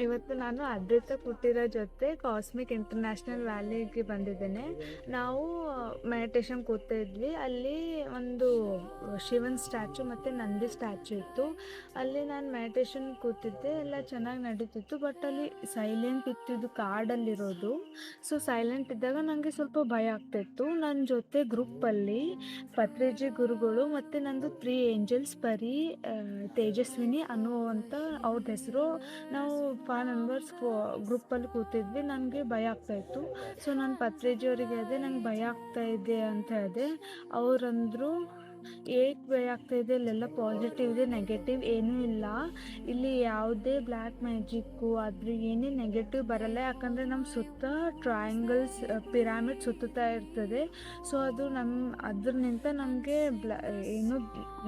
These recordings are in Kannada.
ಇವತ್ತು ನಾನು ಅದ್ರಿತಾ ಕುಟೀರ ಜೊತೆ ಕಾಸ್ಮಿಕ್ ಇಂಟರ್ನ್ಯಾಷನಲ್ ವ್ಯಾಲಿಗೆ ಬಂದಿದ್ದೇನೆ. ನಾವು ಮೆಡಿಟೇಷನ್ ಕೂತಾ ಇದ್ವಿ. ಅಲ್ಲಿ ಒಂದು ಶಿವನ್ ಸ್ಟ್ಯಾಚು ಮತ್ತು ನಂದಿ ಸ್ಟ್ಯಾಚು ಇತ್ತು. ಅಲ್ಲಿ ನಾನು ಮೆಡಿಟೇಷನ್ ಕೂತಿದ್ದೆ, ಎಲ್ಲ ಚೆನ್ನಾಗಿ ನಡೀತಿತ್ತು. ಬಟ್ ಅಲ್ಲಿ ಸೈಲೆಂಟ್ ಇತ್ತಿದ್ದು, ಕಾಡಲ್ಲಿರೋದು. ಸೊ ಸೈಲೆಂಟ್ ಇದ್ದಾಗ ನನಗೆ ಸ್ವಲ್ಪ ಭಯ ಆಗ್ತಾಯಿತ್ತು. ನನ್ನ ಜೊತೆ ಗ್ರೂಪ್ಪಲ್ಲಿ ಪತ್ರಿಜಿ ಗುರುಗಳು ಮತ್ತು ನಂದು 3 ಏಂಜಲ್ಸ್ ಪರಿ, ತೇಜಸ್ವಿನಿ ಅನ್ನುವಂಥ ಅವ್ರದ್ದು ಹೆಸರು. ನಾವು 5 ಮೆಂಬರ್ಸ್ ಗ್ರೂಪಲ್ಲಿ ಕೂತಿದ್ವಿ. ನನಗೆ ಭಯ ಆಗ್ತಾಯಿತ್ತು. ಸೊ ನಾನು ಪತ್ರಿಜಿಯವರಿಗೆ ಹೇಳಿದೆ, ನಂಗೆ ಭಯ ಆಗ್ತಾ ಇದೆ ಅಂತ ಹೇಳಿದೆ. ಅವರಂದರು, ಏಕೆ ಭಯ ಆಗ್ತಾಯಿದೆ, ಇಲ್ಲೆಲ್ಲ ಪಾಸಿಟಿವ್ ಇದೆ, ನೆಗೆಟಿವ್ ಏನೂ ಇಲ್ಲ. ಇಲ್ಲಿ ಯಾವುದೇ ಬ್ಲ್ಯಾಕ್ ಮ್ಯಾಜಿಕ್ಕು ಅದ್ರ ಏನೇ ನೆಗೆಟಿವ್ ಬರಲ್ಲ. ಯಾಕಂದರೆ ನಮ್ಮ ಸುತ್ತ ಟ್ರಯಾಂಗಲ್ಸ್, ಪಿರಾಮಿಡ್ ಸುತ್ತುತ್ತಾ ಇರ್ತದೆ. ಸೊ ಅದು ಅದ್ರನಿಂದ ನಮಗೆ ಏನು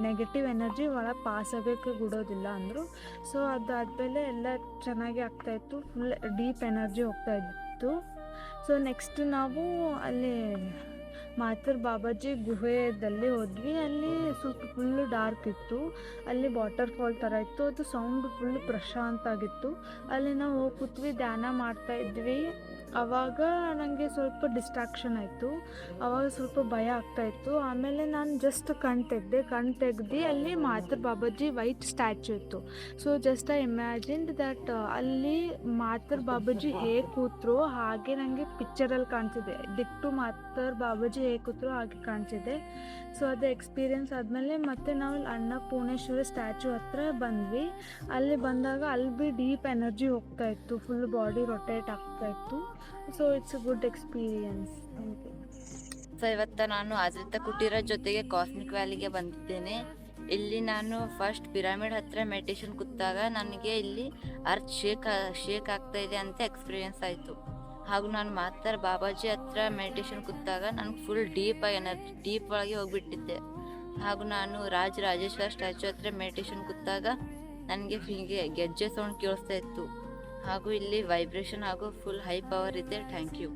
ನೆಗೆಟಿವ್ ಎನರ್ಜಿ ಒಳಗೆ ಪಾಸ್ ಆಗೋಕ್ಕೆ ಬಿಡೋದಿಲ್ಲ ಅಂದರು. ಸೊ ಅದಾದಮೇಲೆ ಎಲ್ಲ ಚೆನ್ನಾಗಿ ಆಗ್ತಾಯಿತ್ತು. ಫುಲ್ ಡೀಪ್ ಎನರ್ಜಿ ಹೋಗ್ತಾ ಇತ್ತು. ಸೊ ನೆಕ್ಸ್ಟ್ ನಾವು ಅಲ್ಲಿ ಮಾತರ್ ಬಾಬಾಜಿ ಗುಹೆಯಲ್ಲಿ ಹೋದ್ವಿ. ಅಲ್ಲಿ ಸ್ವಲ್ಪ ಫುಲ್ಲು ಡಾರ್ಕ್ ಇತ್ತು. ಅಲ್ಲಿ ವಾಟರ್ ಫಾಲ್ ಥರ ಇತ್ತು. ಅದು ಸೌಂಡ್ ಫುಲ್ ಪ್ರಶಾಂತ ಆಗಿತ್ತು. ಅಲ್ಲಿ ನಾವು ಹೋಗಿ ಕೂತ್ವಿ, ಧ್ಯಾನ ಮಾಡ್ತಾ ಇದ್ವಿ. ಆವಾಗ ನನಗೆ ಸ್ವಲ್ಪ ಡಿಸ್ಟ್ರಾಕ್ಷನ್ ಆಯಿತು. ಆವಾಗ ಸ್ವಲ್ಪ ಭಯ ಆಗ್ತಾಯಿತ್ತು. ಆಮೇಲೆ ನಾನು ಜಸ್ಟ್ ಕಣ್ ತೆಗ್ದು ಅಲ್ಲಿ ಮಾತರ್ ಬಾಬಾಜಿ ವೈಟ್ ಸ್ಟ್ಯಾಚು ಇತ್ತು. So just I imagined that ಅಲ್ಲಿ ಮಾತರ್ ಬಾಬಾಜಿ ಹೇಗೆ ಕೂತರು ಹಾಗೆ ನನಗೆ ಪಿಕ್ಚರಲ್ಲಿ ಕಾಣಿಸಿದೆ. ದಿಟ್ಟು ಮಾತರ್ ಬಾಬಾಜಿ ಹೇಗೆ ಕೂತರು ಹಾಗೆ ಕಾಣಿಸಿದೆ. ಸೊ ಅದು ಎಕ್ಸ್ಪೀರಿಯೆನ್ಸ್ ಆದಮೇಲೆ ಮತ್ತೆ ನಾವು ಅನ್ನಪೂರ್ಣೇಶ್ವರಿ ಸ್ಟ್ಯಾಚು ಹತ್ರ ಬಂದ್ವಿ. ಅಲ್ಲಿ ಬಂದಾಗ ಅಲ್ಲಿ ಭೀ ಡೀಪ್ ಎನರ್ಜಿ ಹೋಗ್ತಾ ಇತ್ತು, ಫುಲ್ ಬಾಡಿ ರೊಟೇಟ್ ಆಗ್ತಾ ಇತ್ತು. So it's a good experience. So ಇವತ್ತು ನಾನು ಅದ್ರಿತಾ ಕುಟೀರ ಜೊತೆಗೆ ಕಾಸ್ಮಿಕ್ ವ್ಯಾಲಿಗೆ ಬಂದಿದ್ದೇನೆ. ಇಲ್ಲಿ ನಾನು ಫಸ್ಟ್ ಪಿರಾಮಿಡ್ ಹತ್ರ ಮೆಡಿಟೇಷನ್ ಕೂತಾಗ ನನಗೆ ಇಲ್ಲಿ ಅರ್ತ್ ಶೇಕ್ ಆಗ್ತಾ ಇದೆ ಅಂತ ಎಕ್ಸ್ಪೀರಿಯನ್ಸ್ ಆಯಿತು. ಹಾಗೂ ನಾನು ಮಾತಾರ್ ಬಾಬಾಜಿ ಹತ್ರ ಮೆಡಿಟೇಷನ್ ಕೂತಾಗ ನನಗೆ ಫುಲ್ ಡೀಪ್ ಒಳಗೆ ಹೋಗ್ಬಿಟ್ಟಿದ್ದೆ. ಹಾಗೂ ನಾನು ರಾಜರಾಜೇಶ್ವರ ಸ್ಟ್ಯಾಚು ಹತ್ರ ಮೆಡಿಟೇಷನ್ ಕೂತಾಗ ನನಗೆ ಹೀಗೆ ಗೆಜ್ಜೆ ಸೌಂಡ್ ಕೇಳಿಸ್ತಾ ಇತ್ತು. ಹಾಗೂ ಇಲ್ಲಿ ವೈಬ್ರೇಷನ್ ಹಾಗೂ ಫುಲ್ ಹೈ ಪವರ್ ಇದೆ. Thank you.